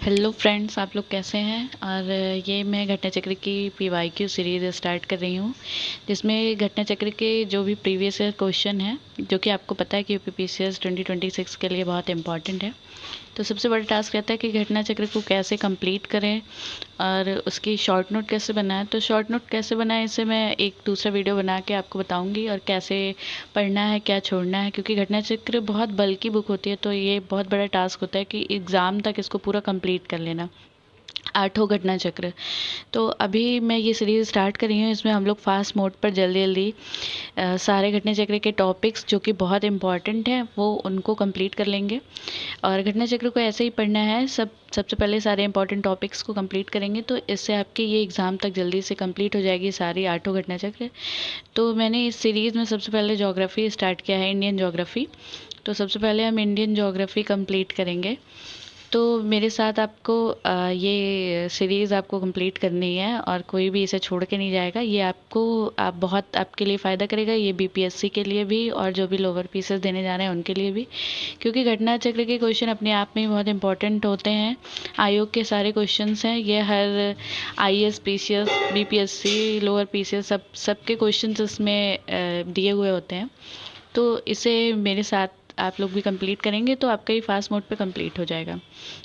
Hello friends, आप लोग कैसे हैं। और ये मैं घटना चक्र की पीवाईक्यू सीरीज़ स्टार्ट कर रही हूँ, जिसमें घटना चक्र के जो भी प्रीवियस ईयर क्वेश्चन है, जो कि आपको पता है कि यूपीपीसीएस 2026 के लिए बहुत इंपॉर्टेंट है। तो सबसे बड़ा टास्क रहता है कि घटना चक्र को कैसे कंप्लीट करें और उसकी शॉर्ट नोट कैसे बनाएं। तो शॉर्ट नोट कैसे बनाएं, इसे मैं एक दूसरा वीडियो बना के आपको बताऊंगी, और कैसे पढ़ना है, क्या छोड़ना है, क्योंकि घटना चक्र बहुत बल्कि बुक होती है। तो ये बहुत बड़ा टास्क होता है कि एग्ज़ाम तक इसको पूरा कंप्लीट कर लेना, 8 घटना चक्र। तो अभी मैं ये सीरीज़ स्टार्ट कर रही हूँ, इसमें हम लोग फास्ट मोड पर जल्दी जल्दी सारे घटना चक्र के टॉपिक्स जो कि बहुत इंपॉर्टेंट हैं वो उनको कंप्लीट कर लेंगे। और घटना चक्र को ऐसे ही पढ़ना है, सबसे पहले सारे इंपॉर्टेंट टॉपिक्स को कंप्लीट करेंगे, तो इससे आपके ये एग्ज़ाम तक जल्दी से कंप्लीट हो जाएगी सारी 8 घटना चक्र। तो मैंने इस सीरीज़ में सबसे पहले ज्योग्राफी स्टार्ट किया है, इंडियन ज्योग्राफी। तो सबसे पहले हम इंडियन ज्योग्राफी कंप्लीट करेंगे। तो मेरे साथ आपको ये सीरीज़ आपको कंप्लीट करनी है, और कोई भी इसे छोड़ के नहीं जाएगा। ये आपको बहुत आपके लिए फ़ायदा करेगा, ये बीपीएससी के लिए भी और जो भी लोअर पीसेस देने जा रहे हैं उनके लिए भी, क्योंकि घटना चक्र के क्वेश्चन अपने आप में ही बहुत इंपॉर्टेंट होते हैं। आयोग के सारे क्वेश्चंस हैं, ये हर IAS PCS BPSC lower PCS सबके क्वेश्चंस इसमें दिए हुए होते हैं। तो इसे मेरे साथ आप लोग भी कंप्लीट करेंगे तो आपका ही फास्ट मोड पे कंप्लीट हो जाएगा,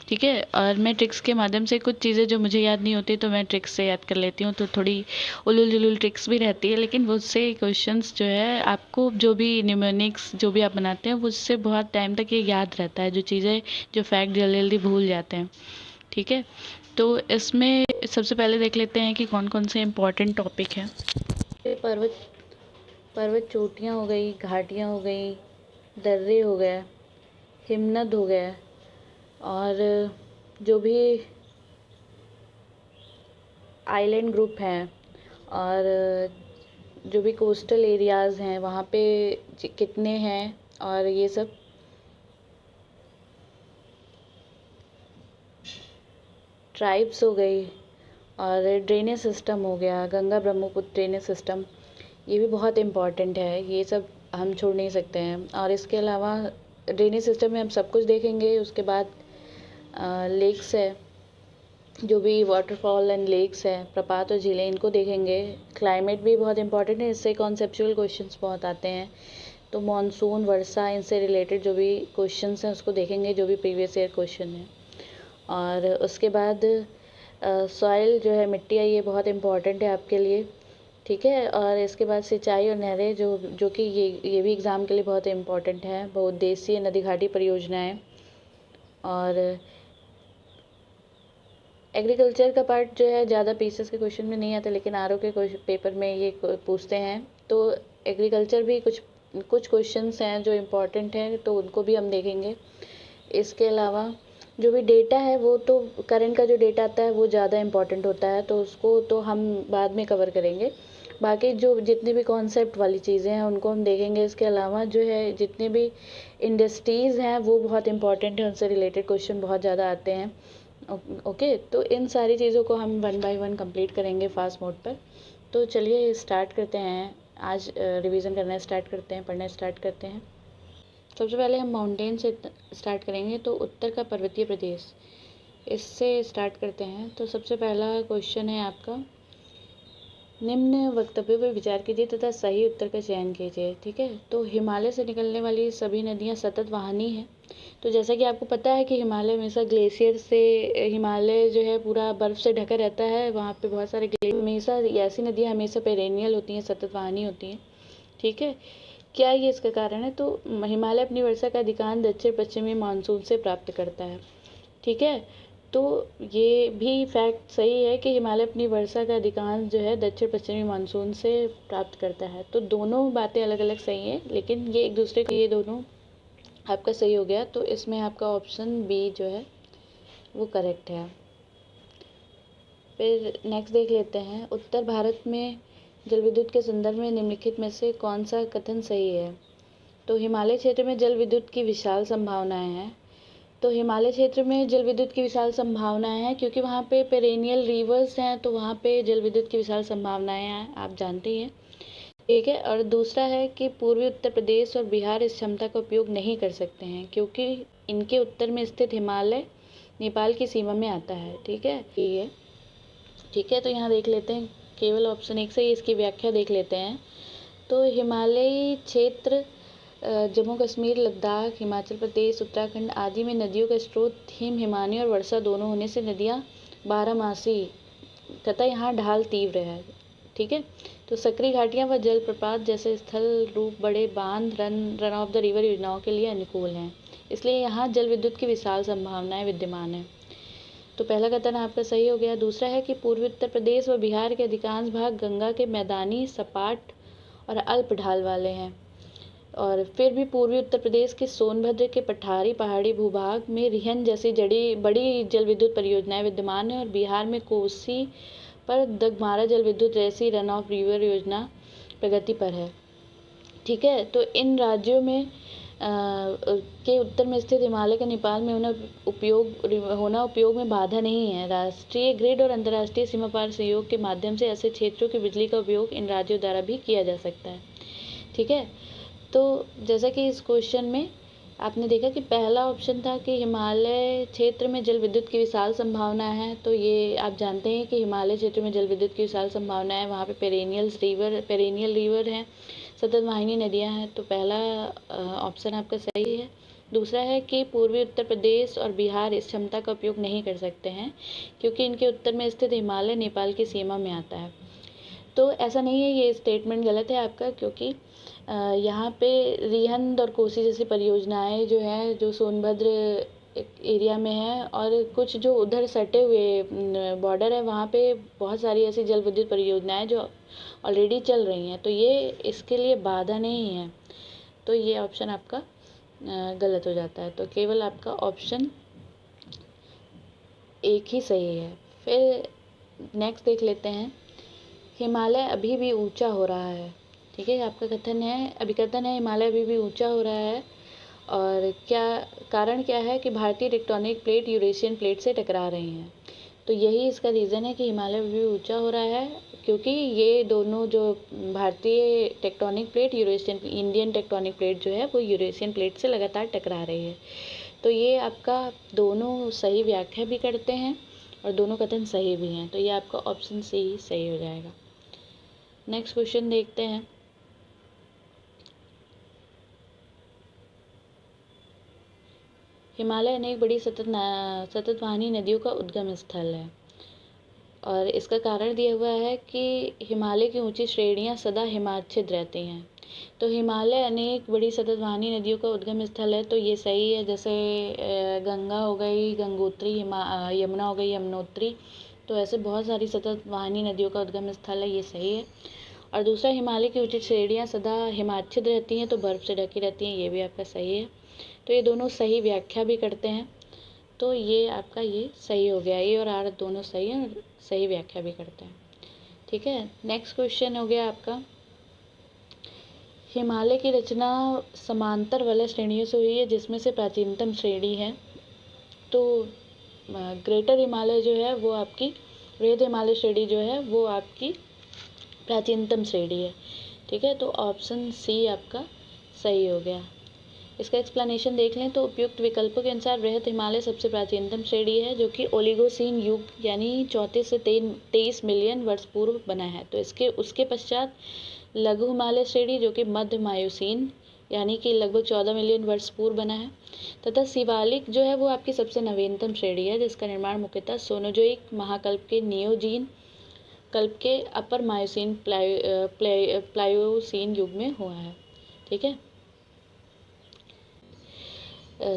ठीक है। और मैं ट्रिक्स के माध्यम से कुछ चीज़ें जो मुझे याद नहीं होती तो मैं ट्रिक्स से याद कर लेती हूँ, तो थोड़ी उलूल जुलूल ट्रिक्स भी रहती है, लेकिन वो उससे क्वेश्चंस जो है आपको, जो भी न्यूमेरिक्स जो भी आप बनाते हैं, वो उससे बहुत टाइम तक ये याद रहता है, जो चीज़ें जो फैक्ट जल्दी जल्दी भूल जाते हैं, ठीक है। तो इसमें सबसे पहले देख लेते हैं कि कौन कौन से इम्पोर्टेंट टॉपिक हैं। पर्वत पर्वत चोटियाँ हो गई, घाटियाँ हो गई, दर्रे हो गए, हिमनद हो गए, और जो भी आइलैंड ग्रुप हैं, और जो भी कोस्टल एरियाज़ हैं वहाँ पे कितने हैं, और ये सब ट्राइब्स हो गई, और ड्रेनेज सिस्टम हो गया, गंगा ब्रह्मपुत्र ड्रेनेज सिस्टम, ये भी बहुत इम्पॉर्टेंट है, ये सब हम छोड़ नहीं सकते हैं। और इसके अलावा ड्रेनेज सिस्टम में हम सब कुछ देखेंगे। उसके बाद लेक्स है, जो भी वाटरफॉल एंड लेक्स है, प्रपात और झीलें, इनको देखेंगे। क्लाइमेट भी बहुत इंपॉर्टेंट है, इससे कॉन्सेप्चुअल क्वेश्चंस बहुत आते हैं। तो मॉनसून, वर्षा, इनसे रिलेटेड जो भी क्वेश्चंस हैं उसको देखेंगे, जो भी प्रीवियस ईयर क्वेश्चन है। और उसके बाद सॉइल जो है, मिट्टी है, ये बहुत इंपॉर्टेंट है आपके लिए, ठीक है। और इसके बाद सिंचाई और नहरें, जो कि ये भी एग्ज़ाम के लिए बहुत इंपॉर्टेंट है। बहुउद्देशीय नदी घाटी परियोजनाएं, और एग्रीकल्चर का पार्ट जो है ज़्यादा पीसेस के क्वेश्चन में नहीं आता, लेकिन आरओ के पेपर में ये पूछते हैं। तो एग्रीकल्चर भी कुछ कुछ क्वेश्चंस हैं जो इम्पोर्टेंट हैं, तो उनको भी हम देखेंगे। इसके अलावा जो भी डेटा है, वो तो करंट का जो डेटा आता है वो ज़्यादा इम्पॉर्टेंट होता है, तो उसको तो हम बाद में कवर करेंगे। बाकी जो जितनी भी कॉन्सेप्ट वाली चीज़ें हैं उनको हम देखेंगे। इसके अलावा जो है जितने भी इंडस्ट्रीज़ हैं वो बहुत इंपॉर्टेंट है, उनसे रिलेटेड क्वेश्चन बहुत ज़्यादा आते हैं। ओके, तो इन सारी चीज़ों को हम 1 बाय 1 कंप्लीट करेंगे फास्ट मोड पर। तो चलिए स्टार्ट करते हैं, आज रिवीजन करना स्टार्ट करते हैं, पढ़ना स्टार्ट करते हैं। सबसे पहले हम माउंटेन से स्टार्ट करेंगे, तो उत्तर का पर्वतीय प्रदेश, इससे स्टार्ट करते हैं। तो सबसे पहला क्वेश्चन है आपका, निम्न वक्तव्य पर विचार कीजिए तथा सही उत्तर का चयन कीजिए, ठीक है। तो हिमालय से निकलने वाली सभी नदियाँ सतत वाहिनी हैं। तो जैसा कि आपको पता है कि हिमालय हमेशा ग्लेशियर से, हिमालय जो है पूरा बर्फ़ से ढका रहता है, वहाँ पे बहुत सारे हमेशा ऐसी नदियाँ हमेशा पेरेनियल होती हैं, सतत वाहिनी होती हैं, ठीक है। क्या ये इसका कारण है? तो हिमालय अपनी वर्षा का अधिकांश दक्षिण पश्चिमी मानसून से प्राप्त करता है, ठीक है। तो ये भी फैक्ट सही है कि हिमालय अपनी वर्षा का अधिकांश जो है दक्षिण पश्चिमी मानसून से प्राप्त करता है। तो दोनों बातें अलग अलग सही हैं, लेकिन ये एक दूसरे के, ये दोनों आपका सही हो गया। तो इसमें आपका ऑप्शन बी जो है वो करेक्ट है। फिर नेक्स्ट देख लेते हैं, उत्तर भारत में जल विद्युत के संदर्भ में निम्नलिखित में से कौन सा कथन सही है? तो हिमालय क्षेत्र में जल विद्युत की विशाल संभावनाएं हैं। तो हिमालय क्षेत्र में जल विद्युत की विशाल संभावनाएं हैं क्योंकि वहाँ पे पेरेनियल रिवर्स हैं, तो वहाँ पे जल विद्युत की विशाल संभावनाएं हैं, आप जानते ही हैं, ठीक है। और दूसरा है कि पूर्वी उत्तर प्रदेश और बिहार इस क्षमता का उपयोग नहीं कर सकते हैं, क्योंकि इनके उत्तर में स्थित हिमालय नेपाल की सीमा में आता है। ठीक है, ये ठीक है। तो यहाँ देख लेते हैं, केवल ऑप्शन 1 से ही इसकी व्याख्या देख लेते हैं। तो हिमालयी क्षेत्र जम्मू कश्मीर, लद्दाख, हिमाचल प्रदेश, उत्तराखंड आदि में नदियों का स्रोत हिमानी और वर्षा दोनों होने से नदियाँ बारहमासी तथा यहाँ ढाल तीव्र है। ठीक है, तो सक्रिय घाटियाँ व जलप्रपात जैसे स्थल रूप बड़े बांध रन ऑफ द रिवर योजनाओं के लिए अनुकूल हैं, इसलिए यहाँ जल विद्युत की विशाल संभावनाएं विद्यमान है। तो पहला कथन आपका सही हो गया। दूसरा है कि पूर्वी उत्तर प्रदेश व बिहार के अधिकांश भाग गंगा के मैदानी, सपाट और अल्प ढाल वाले हैं, और फिर भी पूर्वी उत्तर प्रदेश के सोनभद्र के पठारी पहाड़ी भूभाग में रिहन जैसी बड़ी जल विद्युत परियोजनाएं विद्यमान हैं, और बिहार में कोसी पर दगमारा जल विद्युत जैसी रन ऑफ रिवर योजना प्रगति पर है। ठीक है, तो इन राज्यों में के उत्तर में स्थित हिमालय का नेपाल में होना उपयोग में बाधा नहीं है। राष्ट्रीय ग्रिड और अंतर्राष्ट्रीय सीमा पार सहयोग के माध्यम से ऐसे क्षेत्रों की बिजली का उपयोग इन राज्यों द्वारा भी किया जा सकता है। ठीक है, तो जैसा कि इस क्वेश्चन में आपने देखा कि पहला ऑप्शन था कि हिमालय क्षेत्र में जल विद्युत की विशाल संभावना है। तो ये आप जानते हैं कि हिमालय क्षेत्र में जल विद्युत की विशाल संभावना है, वहाँ पे पेरेनियल रिवर हैं, सतत वाहिनी नदियाँ हैं। तो पहला ऑप्शन आपका सही है। दूसरा है कि पूर्वी उत्तर प्रदेश और बिहार इस क्षमता का उपयोग नहीं कर सकते हैं, क्योंकि इनके उत्तर में स्थित हिमालय नेपाल की सीमा में आता है। तो ऐसा नहीं है, ये स्टेटमेंट गलत है आपका, क्योंकि यहाँ पे रिहंद और कोसी जैसी परियोजनाएं जो हैं, जो सोनभद्र एरिया में है, और कुछ जो उधर सटे हुए बॉर्डर है, वहाँ पे बहुत सारी ऐसी जल विद्युत परियोजनाएं जो ऑलरेडी चल रही हैं, तो ये इसके लिए बाधा नहीं है। तो ये ऑप्शन आपका गलत हो जाता है। तो केवल आपका ऑप्शन 1 ही सही है। फिर नेक्स्ट देख लेते हैं, हिमालय अभी भी ऊंचा हो रहा है। ठीक है, आपका कथन है, अभिकथन है, हिमालय अभी भी ऊंचा हो रहा है, और कारण क्या है कि भारतीय टेक्टोनिक प्लेट यूरेशियन प्लेट से टकरा रही हैं। तो यही इसका रीज़न है कि हिमालय अभी भी ऊंचा हो रहा है, क्योंकि ये दोनों जो भारतीय tectonic plate Indian tectonic plate जो है वो यूरेशियन प्लेट से लगातार टकरा रही है। तो ये आपका दोनों सही व्याख्या भी करते हैं और दोनों कथन सही भी हैं। तो ये आपका ऑप्शन सी ही सही हो जाएगा। नेक्स्ट क्वेश्चन देखते हैं, हिमालय अनेक बड़ी सतत वाहिनी नदियों का उद्गम स्थल है, और इसका कारण दिया हुआ है कि हिमालय की ऊंची श्रेणियां सदा हिमाच्छिद रहती हैं। तो हिमालय अनेक बड़ी सतत वाहिनी नदियों का उद्गम स्थल है, तो ये सही है। जैसे गंगा हो गई गंगोत्री, यमुना हो गई यमुनोत्री, तो ऐसे बहुत सारी सतत वाहिनी नदियों का उद्गम स्थल है, ये सही है। और दूसरा, हिमालय की ऊंची श्रेणियां सदा हिमाच्छिद रहती हैं, तो बर्फ़ से ढकी रहती हैं, ये भी आपका सही है। तो ये दोनों सही व्याख्या भी करते हैं, तो ये आपका ये सही हो गया। ए और आर दोनों सही हैं और सही व्याख्या भी करते हैं। ठीक है, नेक्स्ट क्वेश्चन हो गया आपका, हिमालय की रचना समांतर वलय श्रेणियों से हुई है, जिसमें से प्राचीनतम श्रेणी है। तो ग्रेटर हिमालय जो है वो आपकी, वृहद हिमालय श्रेणी जो है वो आपकी प्राचीनतम श्रेणी है। ठीक है, तो ऑप्शन सी आपका सही हो गया। इसका एक्सप्लेनेशन देख लें तो उपयुक्त विकल्पों के अनुसार वृहद हिमालय सबसे प्राचीनतम श्रेणी है, जो कि ओलिगोसीन युग यानी 34 से 23 मिलियन वर्ष पूर्व बना है। तो उसके पश्चात लघु हिमालय श्रेणी, जो कि मध्य मायोसीन यानी कि लगभग 14 मिलियन वर्ष पूर्व बना है, तथा शिवालिक जो है वो आपकी सबसे नवीनतम श्रेणी है, जिसका निर्माण मुख्यतः सोनोजोइक महाकल्प के नियोजीन कल्प के अपर मायोसीन प्लायोसीन युग में हुआ है। ठीक है,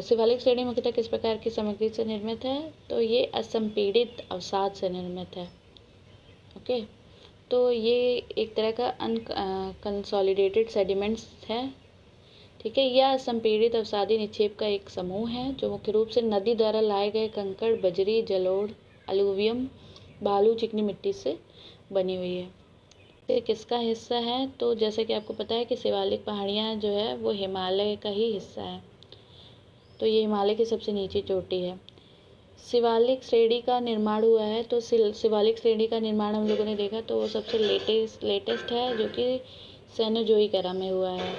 शिवालिक श्रेणी मुख्यतः किस प्रकार की सामग्री से निर्मित है? तो ये असंपीड़ित अवसाद से निर्मित है। ओके, तो ये एक तरह का अनकंसोलिडेटेड सेडिमेंट्स है। ठीक है, यह असंपीड़ित अवसादी निक्षेप का एक समूह है, जो मुख्य रूप से नदी द्वारा लाए गए कंकड़, बजरी, जलोढ़, अलूवियम, बालू, चिकनी मिट्टी से बनी हुई है। ये किसका हिस्सा है? तो जैसे कि आपको पता है कि शिवालिक पहाड़ियाँ जो है वो हिमालय का ही हिस्सा है, तो ये हिमालय की सबसे नीची चोटी है। शिवालिक श्रेणी का निर्माण हुआ है, तो शिवालिक श्रेणी का निर्माण हम लोगों ने देखा, तो वो सबसे लेटेस्ट है, जो कि सेनोजोइक एरा में हुआ है।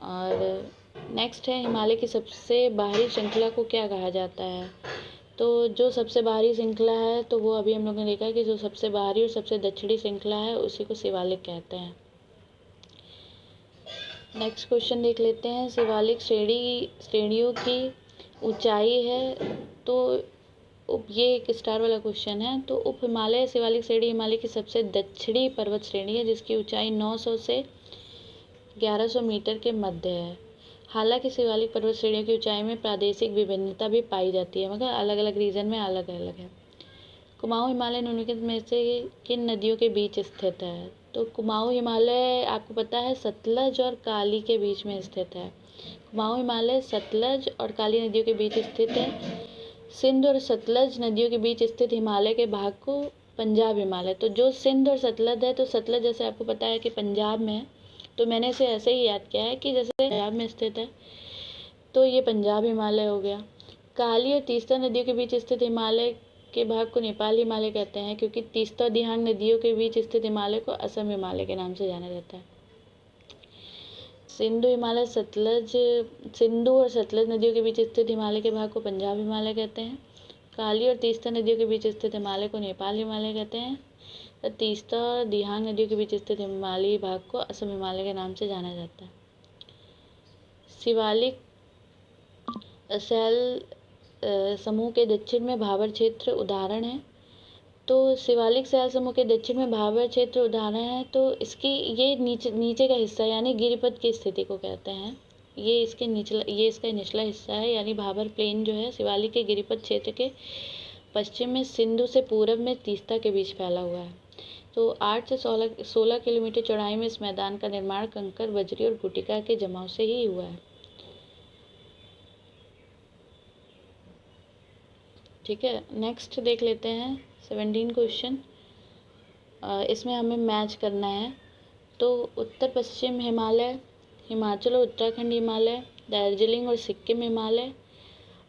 और नेक्स्ट है, हिमालय की सबसे बाहरी श्रृंखला को क्या कहा जाता है? तो जो सबसे बाहरी श्रृंखला है तो वो अभी हम लोगों ने देखा है कि जो सबसे बाहरी और सबसे दक्षिणी श्रृंखला है उसी को शिवालिक कहते हैं। नेक्स्ट क्वेश्चन देख लेते हैं। शिवालिक श्रेणियों की ऊंचाई है तो ये एक स्टार वाला क्वेश्चन है। तो उप हिमालय शिवालिक श्रेणी हिमालय की सबसे दक्षिणी पर्वत श्रेणी है जिसकी ऊंचाई 900 से 1100 मीटर के मध्य है। हालांकि शिवालिक पर्वत श्रेणियों की ऊंचाई में प्रादेशिक विभिन्नता भी पाई जाती है, मगर अलग अलग रीजन में अलग अलग है। कुमाऊं हिमालय निम्नलिखित में से किन नदियों के बीच स्थित है? तो कुमाऊं हिमालय आपको पता है सतलज और काली के बीच में स्थित है। कुमाऊं हिमालय सतलज और काली नदियों के बीच स्थित है। सिंध और सतलज नदियों के बीच स्थित हिमालय के भाग को पंजाब हिमालय, तो जो सिंध और सतलज है, तो सतलज जैसे आपको पता है कि पंजाब में है, तो मैंने इसे ऐसे ही याद किया है कि जैसे पंजाब में स्थित है तो ये पंजाब हिमालय हो गया। काली और तीस्ता नदियों के बीच स्थित हिमालय के भाग को नेपाल हिमालय कहते हैं, क्योंकि तीस्ता और दिहांग नदियों के बीच स्थित हिमालय को असम हिमालय के नाम से जाना जाता है। सिंधु और सतलज नदियों के बीच स्थित हिमालय के भाग को पंजाब हिमालय कहते हैं। काली और तीस्ता नदियों के बीच स्थित हिमालय को नेपाल हिमालय कहते हैं। तो तीस्ता और दिहांग नदियों के बीच स्थित हिमालयी भाग को असम हिमालय के नाम से जाना जाता है। शिवालिक शैल समूह के दक्षिण में भाबर क्षेत्र उदाहरण है। तो शिवालिक शैल समूह के दक्षिण में भाबर क्षेत्र उदाहरण है। तो इसकी ये नीचे का हिस्सा यानी गिरिपथ की स्थिति को कहते हैं। ये इसका निचला हिस्सा है, यानी भाबर प्लेन जो है शिवालिक के गिरिपथ क्षेत्र के पश्चिम में सिंधु से पूरब में तीस्ता के बीच फैला हुआ है। तो 8 से 16 किलोमीटर चौड़ाई में इस मैदान का निर्माण कंकर, बजरी और गुटिका के जमाव से ही हुआ है। ठीक है, नेक्स्ट देख लेते हैं 17 क्वेश्चन। इसमें हमें मैच करना है। तो उत्तर पश्चिम हिमालय, हिमाचल और उत्तराखंड हिमालय, दार्जिलिंग और सिक्किम हिमालय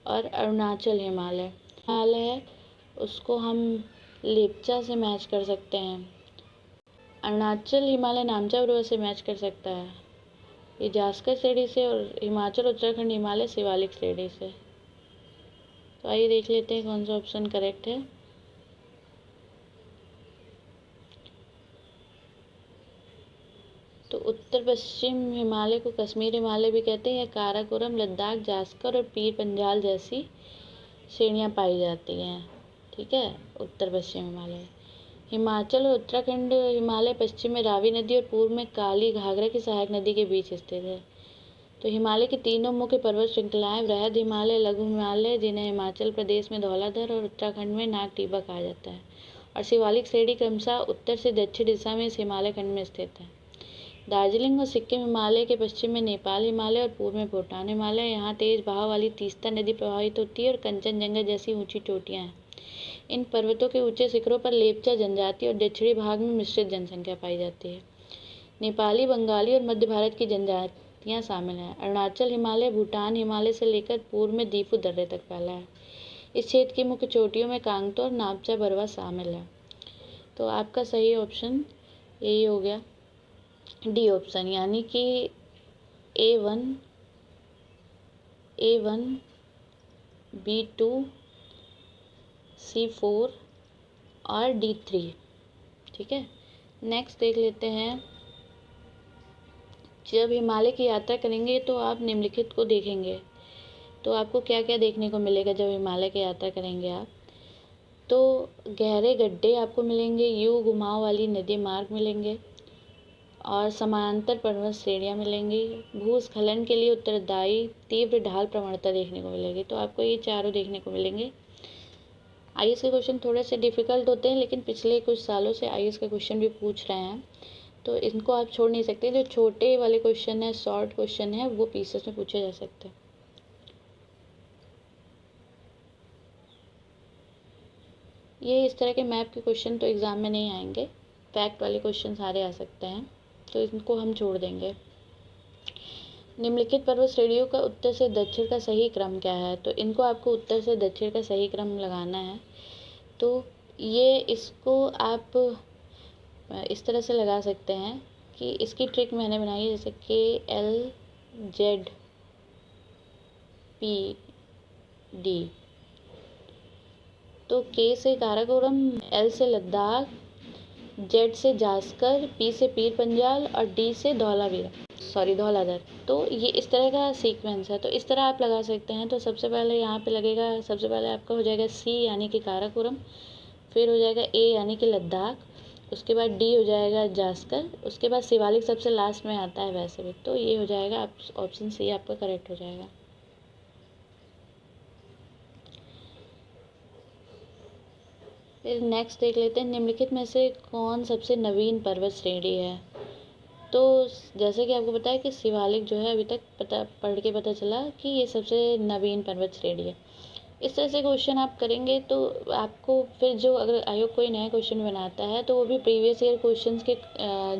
और अरुणाचल हिमालय है, उसको हम लेप्चा से मैच कर सकते हैं। अरुणाचल हिमालय नामचा पर्वत से मैच कर सकता है, ये जास्कर श्रेणी से, और हिमाचल उत्तराखंड हिमालय शिवालिक श्रेणी से। तो आइए देख लेते हैं कौन सा ऑप्शन करेक्ट है। तो उत्तर पश्चिम हिमालय को कश्मीर हिमालय भी कहते हैं। काराकोरम, लद्दाख, जास्कर और पीर पंजाल जैसी श्रेणियां पाई जाती हैं। ठीक है, उत्तर पश्चिम हिमालय। हिमाचल और उत्तराखंड हिमालय पश्चिम में रावी नदी और पूर्व में काली घाघरा की सहायक नदी के बीच स्थित है। तो हिमालय की तीनों मुख्य पर्वत श्रृंखलाएं वृहद हिमालय, लघु हिमालय, जिन्हें हिमाचल प्रदेश में धौलाधर और उत्तराखंड में नागटिब्बा कहा जाता है, और शिवालिक श्रेणी क्रमशः उत्तर से दक्षिण दिशा में इस हिमालय खंड में स्थित है। दार्जिलिंग और सिक्किम हिमालय के पश्चिम में नेपाल हिमालय और पूर्व में भूटान हिमालय। यहाँ तेज बहाव वाली तीस्ता नदी प्रवाहित होती है और कंचनजंगा जैसी ऊंची चोटियाँ हैं। इन पर्वतों के ऊंचे शिखरों पर लेप्चा जनजाति और दक्षिणी भाग में मिश्रित जनसंख्या पाई जाती है। नेपाली, बंगाली और मध्य भारत की जनजातियाँ शामिल हैं। अरुणाचल हिमालय भूटान हिमालय से लेकर पूर्व में दीफू दर्रे तक फैला है। इस क्षेत्र की मुख्य चोटियों में कांगतो और नापचा बरवा शामिल है। तो आपका सही ऑप्शन यही हो गया, डी ऑप्शन, यानी कि A1, B2, C4 और D3। ठीक है, नेक्स्ट देख लेते हैं। जब हिमालय की यात्रा करेंगे तो आप निम्नलिखित को देखेंगे। तो आपको क्या क्या देखने को मिलेगा जब हिमालय की यात्रा करेंगे आप? तो गहरे गड्ढे आपको मिलेंगे, यू घुमाव वाली नदी मार्ग मिलेंगे और समानांतर पर्वत श्रेणियाँ मिलेंगी। भूस्खलन के लिए उत्तरदायी तीव्र ढाल प्रवणता देखने को मिलेगी। तो आपको ये चारों देखने को मिलेंगे। आईएएस के क्वेश्चन थोड़े से डिफ़िकल्ट होते हैं, लेकिन पिछले कुछ सालों से आईएएस के क्वेश्चन भी पूछ रहे हैं, तो इनको आप छोड़ नहीं सकते। जो छोटे वाले क्वेश्चन है, शॉर्ट क्वेश्चन है, वो पीसेस में पूछे जा सकते हैं। ये इस तरह के मैप के क्वेश्चन तो एग्ज़ाम में नहीं आएंगे, फैक्ट वाले क्वेश्चन सारे आ सकते हैं, तो इनको हम छोड़ देंगे। निम्नलिखित पर्वत श्रेणियों का उत्तर से दक्षिण का सही क्रम क्या है? तो इनको आपको उत्तर से दक्षिण का सही क्रम लगाना है। तो ये इसको आप इस तरह से लगा सकते हैं कि इसकी ट्रिक मैंने बनाई है, जैसे KLZPD। तो के से काराकोरम, एल से लद्दाख, जेड से जास्कर, पी से पीर पंजाल और डी से धौलाधर। तो ये इस तरह का सीक्वेंस है, तो इस तरह आप लगा सकते हैं। तो सबसे पहले यहाँ पे लगेगा, सबसे पहले आपका हो जाएगा सी यानी कि काराकोरम, फिर हो जाएगा ए यानी कि लद्दाख, उसके बाद डी हो जाएगा जास्कर, उसके बाद शिवालिक सबसे लास्ट में आता है वैसे भी। तो ये हो जाएगा, आप ऑप्शन सी आपका करेक्ट हो जाएगा। फिर नेक्स्ट देख लेते हैं, निम्नलिखित में से कौन सबसे नवीन पर्वत श्रेणी है। तो जैसे कि आपको पता है कि शिवालिक जो है अभी तक पढ़ के पता चला कि ये सबसे नवीन पर्वत श्रेणी है। इस तरह से क्वेश्चन आप करेंगे तो आपको फिर जो अगर आयोग कोई नया क्वेश्चन बनाता है तो वो भी प्रीवियस ईयर क्वेश्चंस के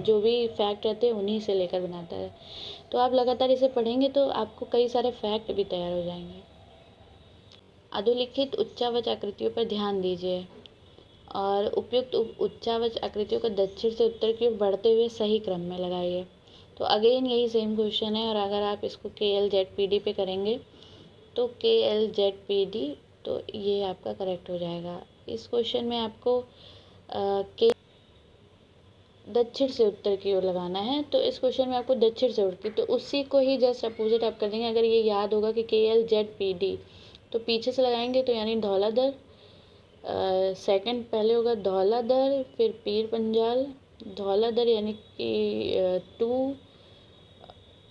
जो भी फैक्ट रहते हैं उन्हीं से लेकर बनाता है। तो आप लगातार इसे पढ़ेंगे तो आपको कई सारे फैक्ट भी तैयार हो जाएंगे। अधोलिखित उच्चावच आकृतियों पर ध्यान दीजिए और उपयुक्त उच्चावच आकृतियों को दक्षिण से उत्तर की ओर बढ़ते हुए सही क्रम में लगाइए। तो अगेन यही सेम क्वेश्चन है, और अगर आप इसको KLZPD पे करेंगे तो KLZPD, तो ये आपका करेक्ट हो जाएगा। इस क्वेश्चन में आपको के दक्षिण से उत्तर की ओर लगाना है, तो इस क्वेश्चन में आपको दक्षिण से उत्तर, तो उसी को ही जस्ट अपोजिट आप कर देंगे। अगर ये याद होगा कि KLZPD, तो पीछे से लगाएंगे तो यानी धौलाधर, सेकंड पहले होगा धौलाधर, फिर पीर पंजाल, धौलाधर यानी कि 2,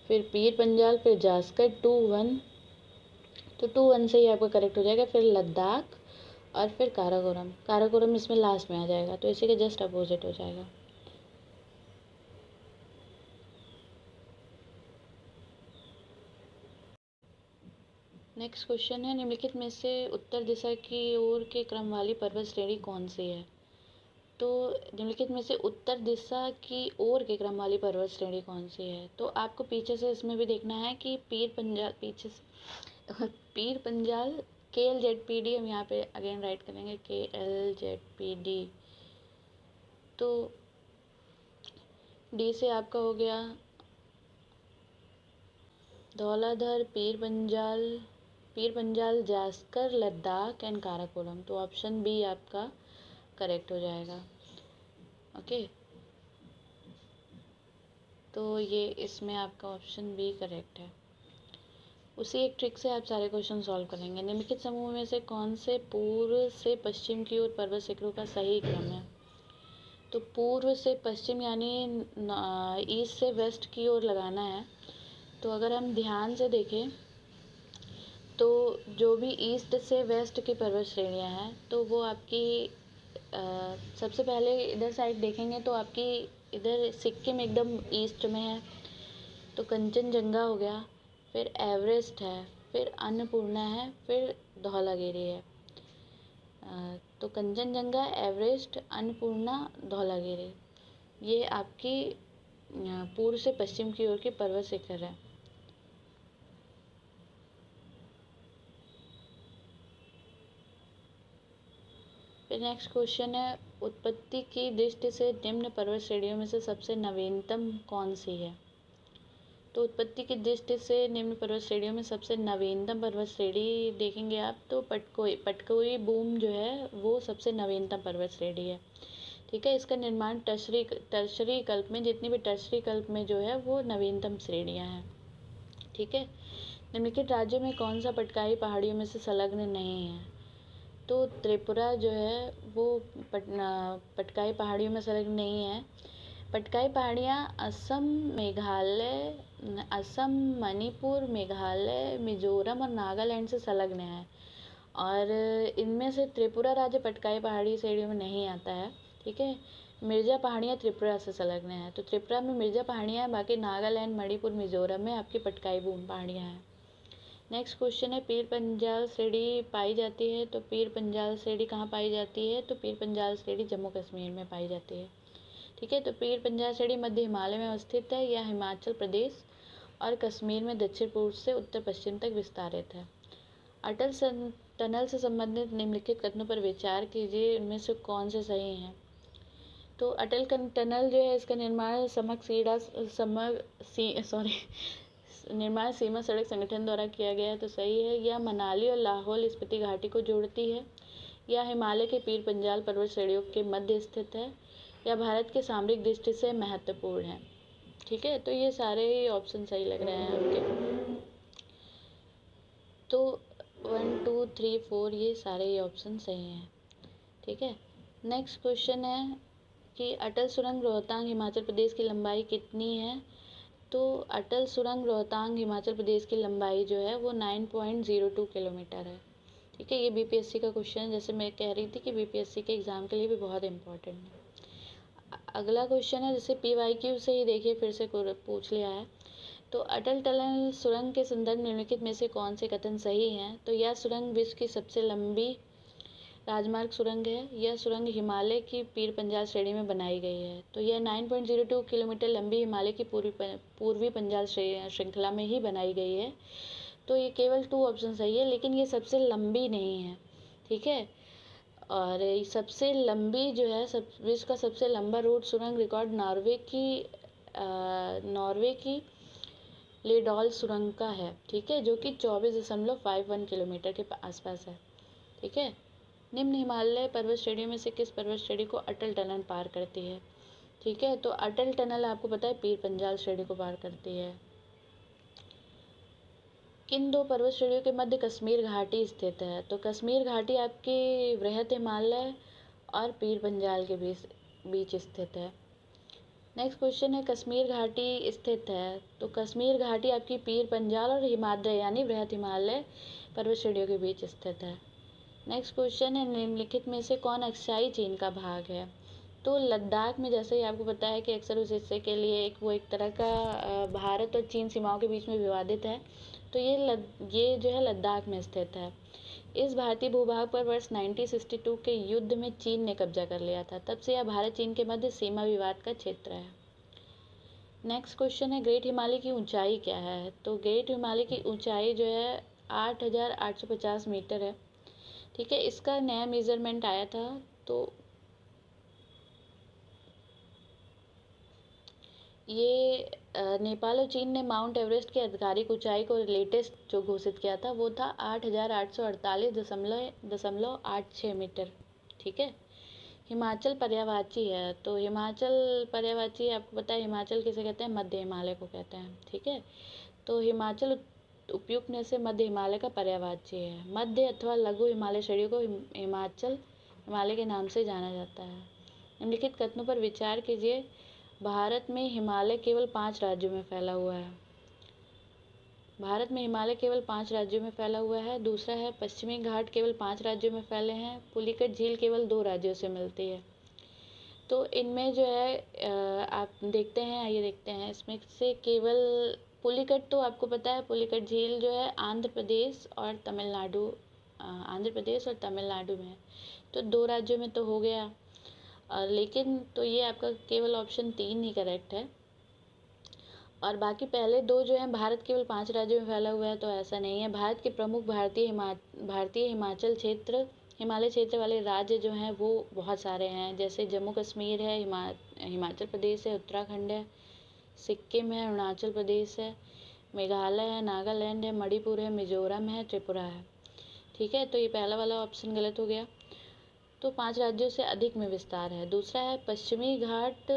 फिर पीर पंजाल, फिर जास्कर 2-1, तो 2-1 से ही आपका करेक्ट हो जाएगा। फिर लद्दाख और फिर काराकोरम, काराकोरम इसमें लास्ट में आ जाएगा, तो इसी के जस्ट अपोजिट हो जाएगा। नेक्स्ट क्वेश्चन है, निम्नलिखित में से उत्तर दिशा की ओर के क्रम वाली पर्वत श्रेणी कौन सी है। तो निम्नलिखित में से उत्तर दिशा की ओर के क्रम वाली पर्वत श्रेणी कौन सी है। तो आपको पीछे से इसमें भी देखना है कि पीर पंजाल, पीछे से पीर पंजाल, KLZPD हम यहाँ पे अगेन राइट करेंगे KLZPD। तो डी से आपका हो गया धौलाधर, पीर पंजाल, जास्कर, लद्दाख एंड काराकोरम। तो ऑप्शन बी आपका करेक्ट हो जाएगा। ओके, तो ये इसमें आपका ऑप्शन बी करेक्ट है। उसी एक ट्रिक से आप सारे क्वेश्चन सॉल्व करेंगे। निम्नलिखित समूह में से कौन से पूर्व से पश्चिम की ओर पर्वत शिखरों का सही क्रम है। तो पूर्व से पश्चिम यानी ईस्ट से वेस्ट की ओर लगाना है। तो अगर हम ध्यान से देखें तो जो भी ईस्ट से वेस्ट की पर्वत श्रेणियाँ हैं तो वो आपकी सबसे पहले इधर साइड देखेंगे तो आपकी इधर सिक्किम एकदम ईस्ट में है, तो कंचनजंगा हो गया, फिर एवरेस्ट है, फिर अन्नपूर्णा है, फिर धौलागिरी है। तो कंचनजंगा, एवरेस्ट, अन्नपूर्णा, धौलागिरी, ये आपकी पूर्व से पश्चिम की ओर की पर्वत शिखर है। फिर नेक्स्ट क्वेश्चन है, उत्पत्ति की दृष्टि से निम्न पर्वत श्रेणियों में से सबसे नवीनतम कौन सी है। तो उत्पत्ति की दृष्टि से निम्न पर्वत श्रेणियों में सबसे नवीनतम पर्वत श्रेणी देखेंगे आप तो पटकोई बूम जो है वो सबसे नवीनतम पर्वत श्रेणी है। ठीक है, इसका निर्माण टर्शरी कल्प में, जितनी भी टर्शरी कल्प में जो है वो नवीनतम श्रेणियाँ हैं। ठीक है, निम्नलिखित राज्यों में कौन सा पटकाई पहाड़ियों में से संलग्न नहीं है। तो त्रिपुरा जो है वो पटकाई पहाड़ियों में संलग्न नहीं है। पटकाई पहाड़ियाँ असम, मणिपुर, मेघालय, मिजोरम और नागालैंड से संलग्न है, और इनमें से त्रिपुरा राज्य पटकाई पहाड़ी श्रेणियों में नहीं आता है। ठीक है, मिर्जा पहाड़ियाँ त्रिपुरा से संलग्न है, तो त्रिपुरा में मिर्जा पहाड़ियाँ हैं, बाकी नागालैंड, मणिपुर, मिजोरम में आपकी पटकाई बूम पहाड़ियाँ हैं। नेक्स्ट क्वेश्चन है, पीर पंजाल श्रेणी पाई जाती है। तो पीर पंजाल श्रेणी कहाँ पाई जाती है। तो पीर पंजाल श्रेणी जम्मू कश्मीर में पाई जाती है। ठीक है, तो पीर पंजाल श्रेणी मध्य हिमालय में अवस्थित है या हिमाचल प्रदेश और कश्मीर में दक्षिण पूर्व से उत्तर पश्चिम तक विस्तारित है। अटल टनल से संबंधित निम्नलिखित कथनों पर विचार कीजिए, इनमें से कौन से सही हैं। तो अटल टनल जो है इसका निर्माण निर्माण सीमा सड़क संगठन द्वारा किया गया है, तो सही है। यह मनाली और लाहौल स्पीति घाटी को जोड़ती है। या हिमालय के पीर पंजाल पर्वत श्रेणियों के मध्य स्थित है, या भारत के सामरिक दृष्टि से महत्वपूर्ण है। ठीक है, तो ये सारे ऑप्शन सही लग रहे हैं आपके। तो 1 2 3 4 ये सारे ऑप्शन सही हैं। ठीक है, नेक्स्ट क्वेश्चन है कि अटल सुरंग रोहतांग हिमाचल प्रदेश की लंबाई कितनी है। तो अटल सुरंग रोहतांग हिमाचल प्रदेश की लंबाई जो है वो 9.02 किलोमीटर है। ठीक है, ये बीपीएससी का क्वेश्चन है, जैसे मैं कह रही थी कि बीपीएससी के एग्ज़ाम के लिए भी बहुत इंपॉर्टेंट है। अगला क्वेश्चन है, जैसे पीवाईक्यू से ही देखिए फिर से पूछ लिया है। तो अटल टनल सुरंग के संदर्भ निम्नलिखित में से कौन से कथन सही हैं। तो यह सुरंग विश्व की सबसे लंबी राजमार्ग सुरंग है। यह सुरंग हिमालय की पीर पंजाल श्रेणी में बनाई गई है। तो यह 9.02 किलोमीटर लंबी हिमालय की पूर्वी पंजाल श्रृंखला में ही बनाई गई है। तो ये केवल 2 ऑप्शन सही है, लेकिन ये सबसे लंबी नहीं है। ठीक है, और सबसे लंबी जो है विश्व का सबसे लंबा रोड सुरंग रिकॉर्ड नॉर्वे की लेडॉल सुरंग का है। ठीक है, जो कि 24.51 किलोमीटर के आसपास है। ठीक है, निम्न हिमालय पर्वत श्रेणियों में से किस पर्वत श्रेणी को अटल टनल पार करती है। ठीक है, तो अटल टनल आपको पता है पीर पंजाल श्रेणी को पार करती है। किन 2 पर्वत श्रेणियों के मध्य कश्मीर घाटी स्थित है। तो कश्मीर घाटी आपकी वृहत हिमालय और पीर पंजाल के बीच स्थित है। नेक्स्ट क्वेश्चन है, कश्मीर घाटी स्थित है। तो कश्मीर घाटी आपकी पीर पंजाल और हिमालय यानी वृहत हिमालय पर्वत श्रेणियों के बीच स्थित है। नेक्स्ट क्वेश्चन है, निम्नलिखित में से कौन अक्साई चीन का भाग है। तो लद्दाख में, जैसे ही आपको पता है कि अक्सर उस हिस्से के लिए एक तरह का भारत और चीन सीमाओं के बीच में विवादित है। तो ये जो है लद्दाख में स्थित है। इस भारतीय भूभाग पर वर्ष 1962 के युद्ध में चीन ने कब्जा कर लिया था। तब से यह भारत चीन के मध्य सीमा विवाद का क्षेत्र है। नेक्स्ट क्वेश्चन है, ग्रेट हिमालय की ऊंचाई क्या है। तो ग्रेट हिमालय की ऊंचाई जो है 8,850 मीटर है। ठीक है, इसका नया मेजरमेंट आया था। तो ये नेपाल और चीन ने माउंट एवरेस्ट की आधिकारिक ऊंचाई को लेटेस्ट जो घोषित किया था वो था 8,848.86 मीटर। ठीक है, हिमाचल पर्यायवाची है। तो हिमाचल पर्यायवाची आपको पता है हिमाचल किसे कहते हैं, मध्य हिमालय को कहते हैं। ठीक है, तो हिमाचल उपयुक्त में से मध्य हिमालय का पर्यायवाची है। मध्य अथवा लघु हिमालय श्रेणी को हिमालय के नाम से जाना जाता है। निम्नलिखित कथनों पर विचार कीजिए। भारत में हिमालय केवल 5 राज्यों में फैला हुआ है। भारत में हिमालय केवल 5 राज्यों में फैला हुआ है। दूसरा है, पश्चिमी घाट केवल 5 राज्यों में फैले हैं। पुलिकट झील केवल 2 राज्यों से मिलती है। तो इनमें जो है आप देखते हैं, आइए देखते हैं इसमें से केवल पुलिकट, तो आपको पता है पुलिकट झील जो है आंध्र प्रदेश और तमिलनाडु में है। तो 2 राज्यों में तो हो गया, लेकिन तो ये आपका केवल ऑप्शन 3 ही करेक्ट है। और बाकी पहले 2 जो हैं भारत केवल 5 राज्यों में फैला हुआ है, तो ऐसा नहीं है। भारत के प्रमुख भारतीय हिमालय क्षेत्र वाले राज्य जो हैं वो बहुत सारे हैं, जैसे जम्मू कश्मीर है, हिमाचल प्रदेश है, उत्तराखंड है, सिक्किम है, अरुणाचल प्रदेश है, मेघालय है, नागालैंड है, मणिपुर है, मिजोरम है, त्रिपुरा है। ठीक है, तो ये पहला वाला ऑप्शन गलत हो गया। तो 5 राज्यों से अधिक में विस्तार है। दूसरा है, पश्चिमी घाट